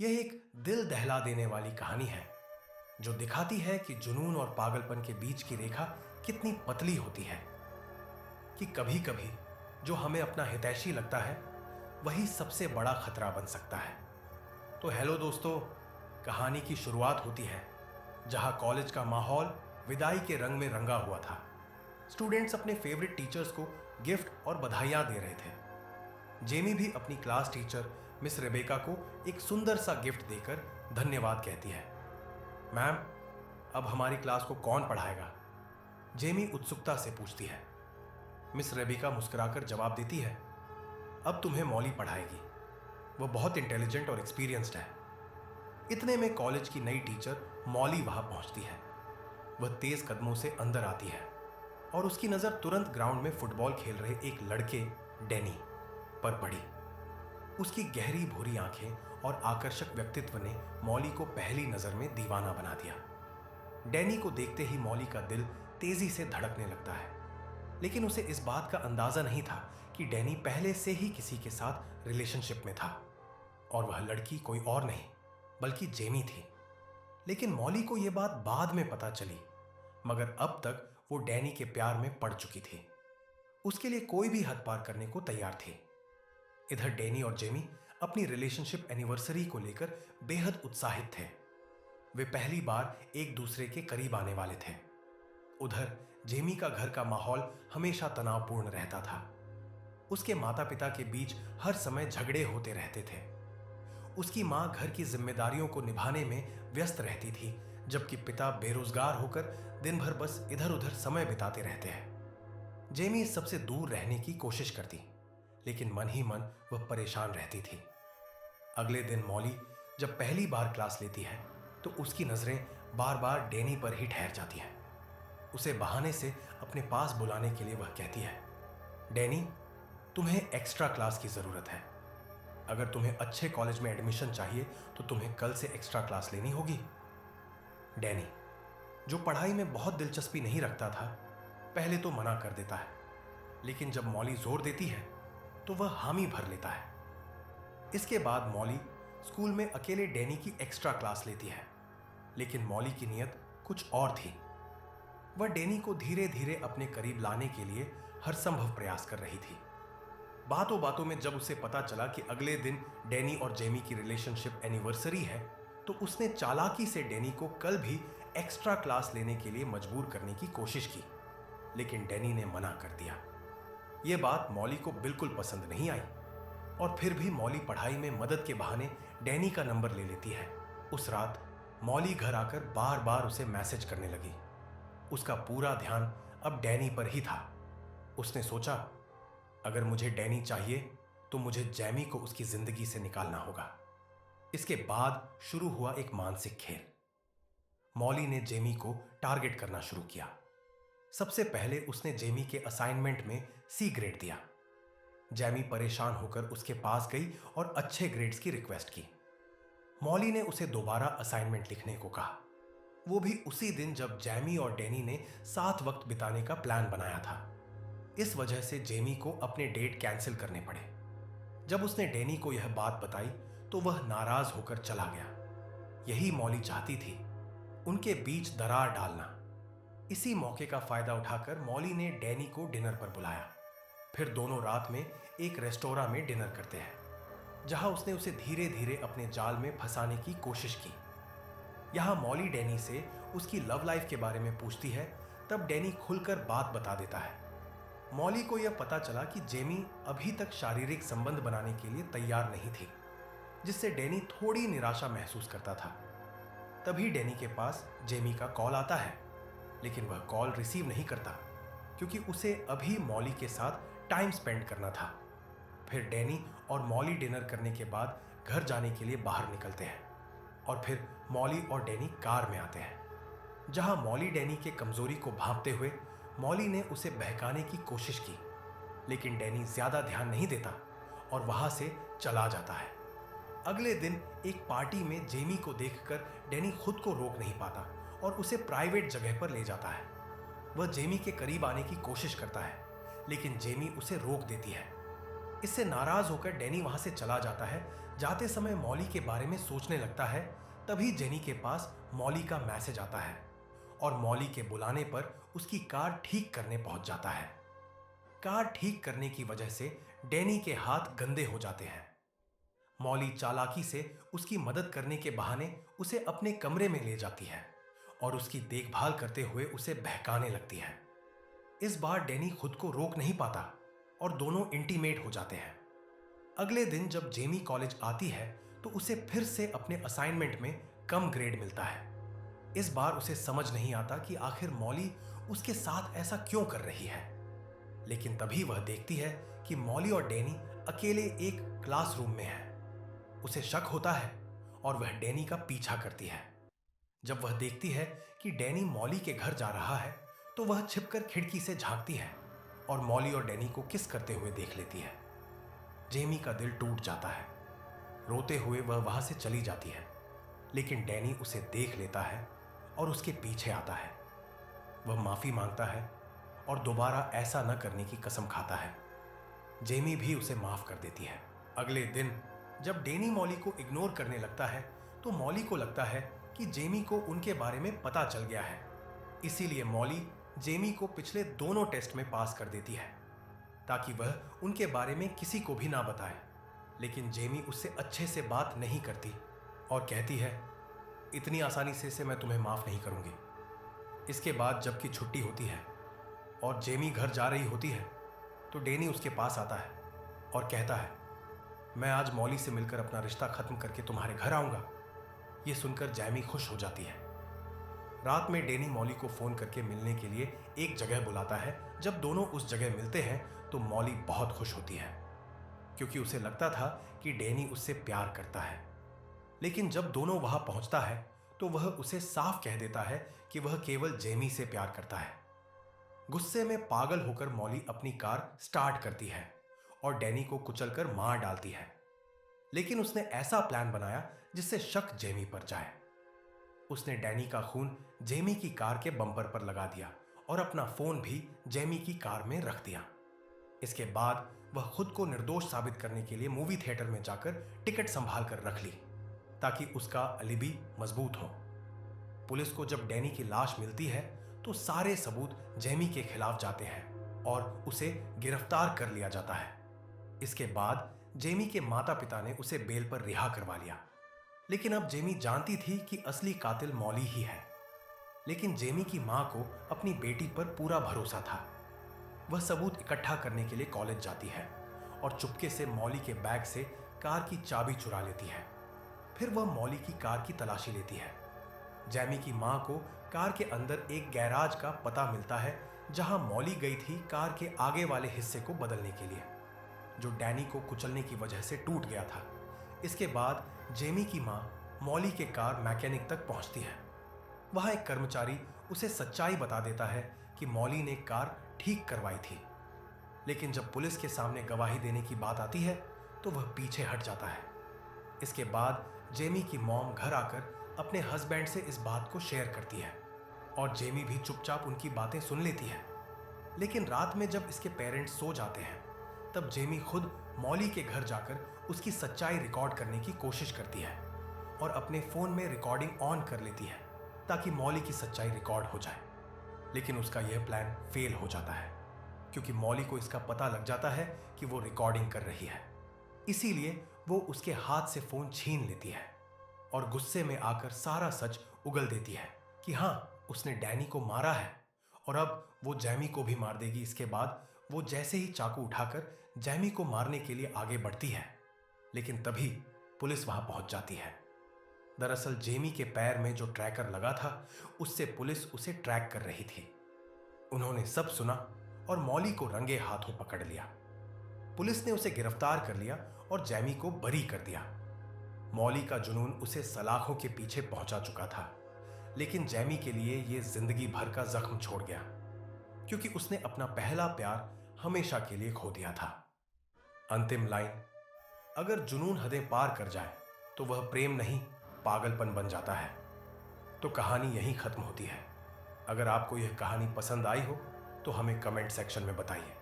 यह एक दिल दहला देने वाली कहानी है जो दिखाती है कि जुनून और पागलपन के बीच की रेखा कितनी पतली होती है। कि कभी कभी जो हमें अपना हितैषी लगता है वही सबसे बड़ा खतरा बन सकता है। तो हेलो दोस्तों, कहानी की शुरुआत होती है जहां कॉलेज का माहौल विदाई के रंग में रंगा हुआ था। स्टूडेंट्स अपने फेवरेट टीचर्स को गिफ्ट और बधाइयां दे रहे थे। जेमी भी अपनी क्लास टीचर मिस रेबेका को एक सुंदर सा गिफ्ट देकर धन्यवाद कहती है। मैम, अब हमारी क्लास को कौन पढ़ाएगा? जेमी उत्सुकता से पूछती है। मिस रेबेका मुस्कुराकर जवाब देती है, अब तुम्हें मॉली पढ़ाएगी। वह बहुत इंटेलिजेंट और एक्सपीरियंस्ड है। इतने में कॉलेज की नई टीचर मॉली वहां पहुंचती है। वह तेज कदमों से अंदर आती है और उसकी नजर तुरंत ग्राउंड में फुटबॉल खेल रहे एक लड़के डैनी पर पड़ी। उसकी गहरी भूरी आंखें और आकर्षक व्यक्तित्व ने मॉली को पहली नजर में दीवाना बना दिया। डैनी को देखते ही मॉली का दिल तेजी से धड़कने लगता है, लेकिन उसे इस बात का अंदाजा नहीं था कि डैनी पहले से ही किसी के साथ रिलेशनशिप में था और वह लड़की कोई और नहीं बल्कि जेमी थी। लेकिन मॉली को यह बात बाद में पता चली, मगर अब तक वो डैनी के प्यार में पड़ चुकी थी। उसके लिए कोई भी हद पार करने को तैयार थी। इधर डैनी और जेमी अपनी रिलेशनशिप एनिवर्सरी को लेकर बेहद उत्साहित थे। वे पहली बार एक दूसरे के करीब आने वाले थे। उधर जेमी का घर का माहौल हमेशा तनावपूर्ण रहता था। उसके माता पिता के बीच हर समय झगड़े होते रहते थे। उसकी मां घर की जिम्मेदारियों को निभाने में व्यस्त रहती थी, जबकि पिता बेरोजगार होकर दिन भर बस इधर उधर समय बिताते रहते हैं। जेमी इस सबसे दूर रहने की कोशिश करती, लेकिन मन ही मन वह परेशान रहती थी। अगले दिन मॉली जब पहली बार क्लास लेती है तो उसकी नजरें बार बार डैनी पर ही ठहर जाती हैं। उसे बहाने से अपने पास बुलाने के लिए वह कहती है, डैनी, तुम्हें एक्स्ट्रा क्लास की जरूरत है। अगर तुम्हें अच्छे कॉलेज में एडमिशन चाहिए तो तुम्हें कल से एक्स्ट्रा क्लास लेनी होगी। डैनी, जो पढ़ाई में बहुत दिलचस्पी नहीं रखता था, पहले तो मना कर देता है, लेकिन जब मॉली जोर देती है तो वह हामी भर लेता है। इसके बाद मॉली स्कूल में अकेले डैनी की एक्स्ट्रा क्लास लेती है, लेकिन मॉली की नीयत कुछ और थी। वह डैनी को धीरे धीरे अपने करीब लाने के लिए हर संभव प्रयास कर रही थी। बातों बातों में जब उसे पता चला कि अगले दिन डैनी और जेमी की रिलेशनशिप एनिवर्सरी है, तो उसने चालाकी से डैनी को कल भी एक्स्ट्रा क्लास लेने के लिए मजबूर करने की कोशिश की, लेकिन डैनी ने मना कर दिया। यह बात मॉली को बिल्कुल पसंद नहीं आई और फिर भी मॉली पढ़ाई में मदद के बहाने डैनी का नंबर ले लेती है। उस रात मॉली घर आकर बार बार उसे मैसेज करने लगी। उसका पूरा ध्यान अब डैनी पर ही था। उसने सोचा, अगर मुझे डैनी चाहिए तो मुझे जेमी को उसकी जिंदगी से निकालना होगा। इसके बाद शुरू हुआ एक मानसिक खेल। मॉली ने जेमी को टारगेट करना शुरू किया। सबसे पहले उसने जेमी के असाइनमेंट में सी ग्रेड दिया। जेमी परेशान होकर उसके पास गई और अच्छे ग्रेड्स की रिक्वेस्ट की। मॉली ने उसे दोबारा असाइनमेंट लिखने को कहा, वो भी उसी दिन जब जेमी और डैनी ने साथ वक्त बिताने का प्लान बनाया था। इस वजह से जेमी को अपने डेट कैंसिल करने पड़े। जब उसने डैनी को यह बात बताई तो वह नाराज होकर चला गया। यही मॉली चाहती थी, उनके बीच दरार डालना। इसी मौके का फायदा उठाकर मॉली ने डैनी को डिनर पर बुलाया। फिर दोनों रात में एक रेस्टोरेंट में डिनर करते हैं, जहां उसने उसे धीरे धीरे अपने जाल में फंसाने की कोशिश की। यहां मॉली डैनी से उसकी लव लाइफ के बारे में पूछती है, तब डैनी खुलकर बात बता देता है। मॉली को यह पता चला कि जेमी अभी तक शारीरिक संबंध बनाने के लिए तैयार नहीं थी, जिससे डैनी थोड़ी निराशा महसूस करता था। तभी डैनी के पास जेमी का कॉल आता है, लेकिन वह कॉल रिसीव नहीं करता क्योंकि उसे अभी मॉली के साथ टाइम स्पेंड करना था। फिर डैनी और मॉली डिनर करने के बाद घर जाने के लिए बाहर निकलते हैं और फिर मॉली और डैनी कार में आते हैं, जहां मॉली डैनी के कमजोरी को भांपते हुए मॉली ने उसे बहकाने की कोशिश की, लेकिन डैनी ज्यादा ध्यान नहीं देता और वहां से चला जाता है। अगले दिन एक पार्टी में जेमी को देखकर डैनी खुद को रोक नहीं पाता और उसे प्राइवेट जगह पर ले जाता है। वह जेमी के करीब आने की कोशिश करता है, लेकिन जेमी उसे रोक देती है। इससे नाराज होकर डैनी वहां से चला जाता है, जाते समय मॉली के बारे में सोचने लगता है, तभी जेनी के पास मॉली का मैसेज आता है और मॉली के बुलाने पर उसकी कार ठीक करने पहुंच जाता है। कार ठीक करने की वजह से डैनी के हाथ गंदे हो जाते हैं। मॉली चालाकी से उसकी मदद करने के बहाने उसे अपने कमरे में ले जाती है और उसकी देखभाल करते हुए उसे बहकाने लगती है। इस बार डैनी खुद को रोक नहीं पाता और दोनों इंटीमेट हो जाते हैं। अगले दिन जब जेमी कॉलेज आती है तो उसे फिर से अपने असाइनमेंट में कम ग्रेड मिलता है। इस बार उसे समझ नहीं आता कि आखिर मॉली उसके साथ ऐसा क्यों कर रही है। लेकिन तभी वह देखती है कि मॉली और डैनी अकेले एक क्लासरूम में है। उसे शक होता है और वह डैनी का पीछा करती है। जब वह देखती है कि डैनी मॉली के घर जा रहा है तो वह छिपकर खिड़की से झांकती है और मॉली और डैनी को किस करते हुए देख लेती है। जेमी का दिल टूट जाता है। रोते हुए वह वहां से चली जाती है, लेकिन डैनी उसे देख लेता है और उसके पीछे आता है। वह माफी मांगता है और दोबारा ऐसा न करने की कसम खाता है। जेमी भी उसे माफ कर देती है। अगले दिन जब डैनी मॉली को इग्नोर करने लगता है तो मॉली को लगता है कि जेमी को उनके बारे में पता चल गया है। इसीलिए मॉली जेमी को पिछले दोनों टेस्ट में पास कर देती है ताकि वह उनके बारे में किसी को भी ना बताए। लेकिन जेमी उससे अच्छे से बात नहीं करती और कहती है, इतनी आसानी से मैं तुम्हें माफ नहीं करूंगी। इसके बाद जबकि छुट्टी होती है और जेमी घर जा रही होती है तो डैनी उसके पास आता है और कहता है, मैं आज मॉली से मिलकर अपना रिश्ता खत्म करके तुम्हारे घर आऊंगा। यह सुनकर जेमी खुश हो जाती है। रात में डैनी मॉली को फोन करके मिलने के लिए एक जगह बुलाता है। जब दोनों उस जगह मिलते हैं तो मॉली बहुत खुश होती है क्योंकि उसे लगता था कि डैनी उससे प्यार करता है। लेकिन जब दोनों वहां पहुंचता है तो वह उसे साफ कह देता है कि वह केवल जेमी से प्यार करता है। गुस्से में पागल होकर मॉली अपनी कार स्टार्ट करती है और डैनी को कुचलकर मार डालती है। लेकिन उसने ऐसा प्लान बनाया जिससे शक जेमी पर जाए। उसने डैनी का खून जेमी की कार के बम्पर पर लगा दिया और अपना फोन भी जेमी की कार में रख दिया। इसके बाद वह खुद को निर्दोष साबित करने के लिए मूवी थिएटर में जाकर टिकट संभाल कर रख ली ताकि उसका अलिबी मजबूत हो। पुलिस को जब डैनी की लाश मिलती है तो सारे सबूत जेमी के खिलाफ जाते हैं और उसे गिरफ्तार कर लिया जाता है। इसके बाद जेमी के माता पिता ने उसे बेल पर रिहा करवा लिया। लेकिन अब जेमी जानती थी कि असली कातिल मॉली ही है। लेकिन जेमी की मां को अपनी बेटी पर पूरा भरोसा था। वह सबूत इकट्ठा करने के लिए कॉलेज जाती है और चुपके से मॉली के बैग से कार की चाबी चुरा लेती है। फिर वह मॉली की कार की तलाशी लेती है। जेमी की मां को कार के अंदर एक गैराज का पता मिलता है जहां मॉली गई थी कार के आगे वाले हिस्से को बदलने के लिए, जो डैनी को कुचलने की वजह से टूट गया था। इसके बाद जेमी की मां मॉली के कार मैकेनिक तक पहुंचती है। वहां एक कर्मचारी उसे सच्चाई बता देता है कि मॉली ने कार ठीक करवाई थी। लेकिन जब पुलिस के सामने गवाही देने की बात आती है तो वह पीछे हट जाता है। इसके बाद जेमी की मॉम घर आकर अपने हस्बैंड से इस बात को शेयर करती है और जेमी भी चुपचाप उनकी बातें सुन लेती है। लेकिन रात में जब इसके पेरेंट्स सो जाते हैं तब जेमी खुद मॉली के घर जाकर उसकी सच्चाई रिकॉर्ड करने की कोशिश करती है और अपने फोन में रिकॉर्डिंग ऑन कर लेती है ताकि मॉली की सच्चाई रिकॉर्ड हो जाए। लेकिन उसका यह प्लान फेल हो जाता है क्योंकि मॉली को इसका पता लग जाता है कि वो रिकॉर्डिंग कर रही है। इसीलिए वो उसके हाथ से फोन छीन लेती है और गुस्से में आकर सारा सच उगल देती है कि हाँ, उसने डैनी को मारा है और अब वो जेमी को भी मार देगी। इसके बाद वो जैसे ही चाकू उठाकर जेमी को मारने के लिए आगे बढ़ती है, लेकिन तभी पुलिस वहां पहुंच जाती है। दरअसल जेमी के पैर में जो ट्रैकर लगा था उससे पुलिस उसे ट्रैक कर रही थी। उन्होंने सब सुना और मॉली को रंगे हाथों पकड़ लिया। पुलिस ने उसे गिरफ्तार कर लिया और जेमी को बरी कर दिया। मॉली का जुनून उसे सलाखों के पीछे पहुंचा चुका था, लेकिन जेमी के लिए यह जिंदगी भर का जख्म छोड़ गया क्योंकि उसने अपना पहला प्यार हमेशा के लिए खो दिया था। अंतिम लाइन, अगर जुनून हदें पार कर जाए तो वह प्रेम नहीं पागलपन बन जाता है। तो कहानी यहीं खत्म होती है। अगर आपको यह कहानी पसंद आई हो तो हमें कमेंट सेक्शन में बताइए।